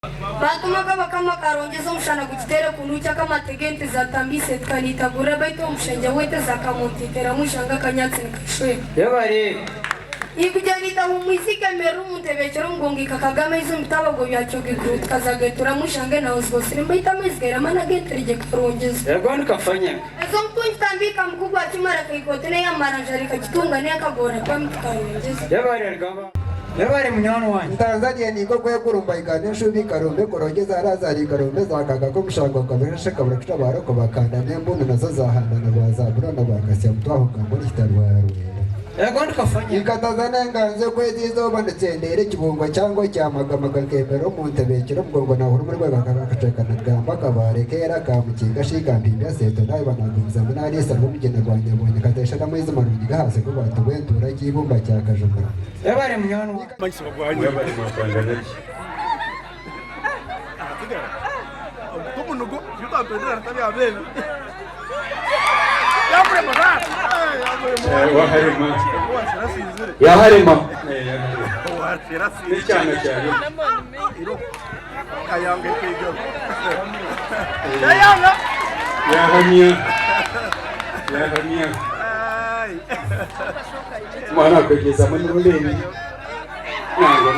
Batumaga bakama karongeza umushana gutera kunucha kama tegente za tambise tkanitagura baito umushenge wete zakamuntitera mushanga kanyatsi nikashwe yabari ikujyanita mu muzika meru muntebekero ngongika Kagame izo mutabago byacoge group kazagetura mushange na osgo sirimba itamizgera mana gentrije karongeza yagoni kafanya ezo mtuntambika mkubwa kimara kaikotene ya maranjari kajitunga ne akagora kwa mtukarongeza yabari argaba yabari munyano wanyu Tanzania niko kwe kurumba igane shubi karumbe korongeza arazari karumbe zakaga ko mushango kabirashe kabura kitabaro ko bakanda nembunu nazo zahandana bazabura nabakasya mtwaho ngamboni kitarwaru yagoni kafanya ikatazana nganze kwezizo bandetsendere kibungo cyangwa cyamagamaga kemero mu ntebekero mgongo na hurumwe rwakakacekana gamba kabare kera kamukinga shika mpinga seto nayo bananguza munani sano mugenda rwanya bonye katesha na mwiza marugi gahase ko batubentura kibumba cyakajumura yabari munyano Maisha bagwanye yabari mapangana Como no go, yo estaba pensando en la vida. Ya por pasar. waharima Yaharima. n'icyana cyane Kayanga kego. Kayanga. yahamya Ay. mwana kugeza muri rurimi ntabwo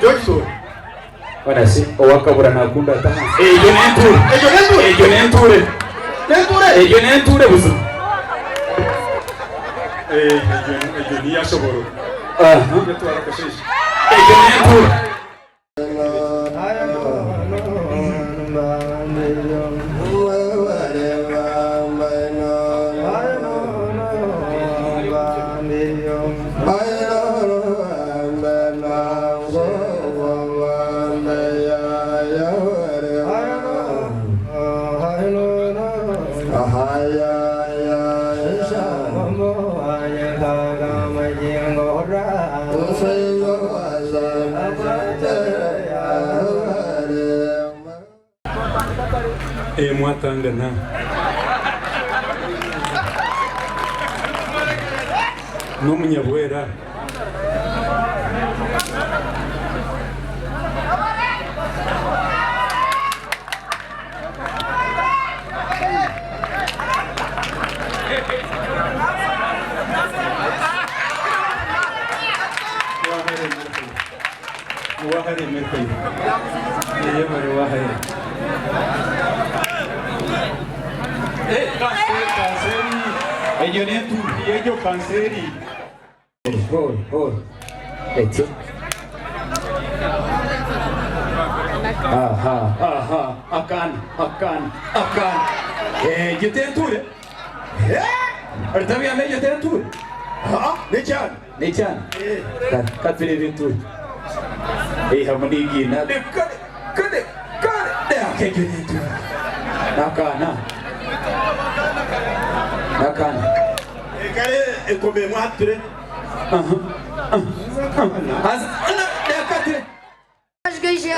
Johnson wanasi owakabura nakunda taha ejo nenture buzu ejo ni yashobora yatwara kashishi ejo nenture mwatangana n'umunyabwera wahare merkayi yabari wahare kanseri ejo nenture ejo kanseri hol eti akan jutenture artabia me jutenture nechan katfile venture hamunigina kade akejo nenture nakana Kale ekome mwature.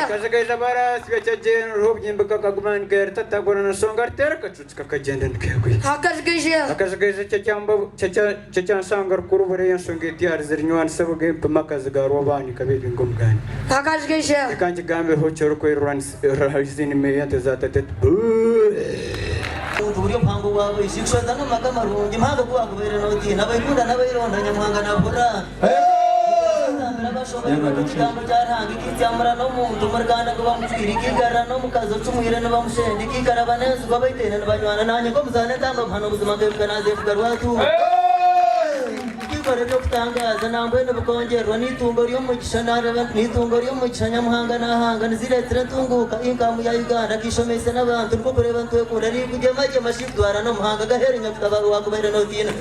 Kajagaja bara sigachajen robjin bakaguman ger tatagona songar ter kachuska kajenden kegui Kajagaja chachan sangar kurubare yan songe tiar zirnywan sabuge pamakazaga robani kabedin gumgani kanji gambe hochor ko irwan rahizini meyante zatatet Uburyo mpango wawe ishishwa no makamaro impanga kwa kubera noti nabayikunda nabayironda nyamwanga nabura Yanga cyangwa cyaranga icyamara no mu tumargana ko bamufiri kigara no mukazo cumwire no bamushendi kigarabaneza babayitene nabanywana nanye ko muzane tamba mpano buzima bwe bwanaze bwarwatu Kigore no kutangaza nambwe no bukongerwa nitungo ryo mu gishanara nitungo ryo mu gishanyamuhanga nahanga niziretire tunguka inkamu ya Uganda kishomese n'abantu rwo kureba ntwe kure ni kujemaje mashitwara no muhanga gaherenya kutabaru wakubera no tina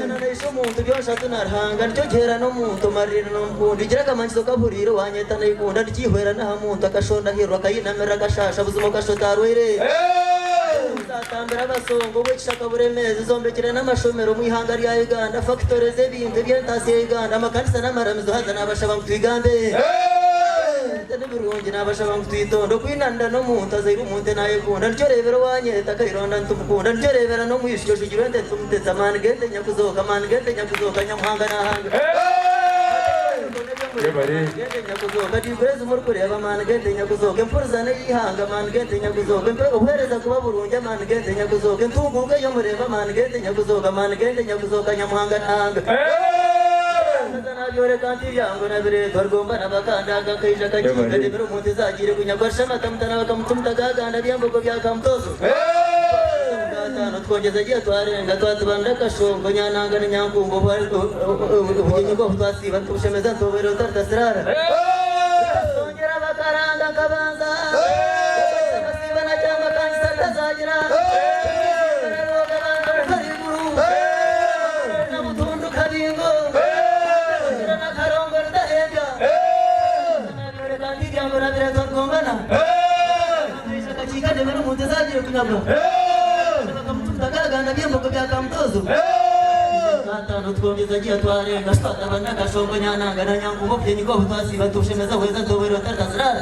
Naisho muntu byosha tunarhanga nicyo kera no muntu marira no mpundi kiraga manchizo kaburiro wanyeta nayikunda ndikihwera na muntu akashonda hirwa kayinamera gashasha buzimo kashotarwere Zatambira basongo wekishaka buremeze zombekere n'amashomero mu ihanga rya Uganda factories z'ebintu byentasi ya Uganda amakanisa n'amaramizo hazana abashaba mutwigambe burungi nabashaba ngo twitondo kwinanda no muntu azira umuntu nayekunda nicyo rebera wanyeta kayironda ntumukunda nicyo rebera no mwishyo shugiro ndetse tumuteza mani gende nyakuzoka nyamuhanga nahanga gende nyakuzoka dibreze muri kureba mani gende nyakuzoka impuruzane yihanga mani gende nyakuzoka uhereza kuba burungi mani gende nyakuzoka ntunguke yo mureba mani gende nyakuzoka nyamuhanga nahanga Yore kanti yango na bire dorgomba na bakanda ka kaija ka jinga de biro muti zagire kunya barshana tamtana kamtumta ga ganda byambo ko byakamtozo no twongeza giye twarenga twatubanda kashongo nyananga nyankungo bari ubunyi bwo twasiba tushemeza tobero tartasrara tongera bakaranga kabanza basiba na chama kanisa tazagira twongeza giye twarenga twatubanda kashongo nyananga nyankungo byenyi bwo twasiba tushemeza weza tobero tartasrara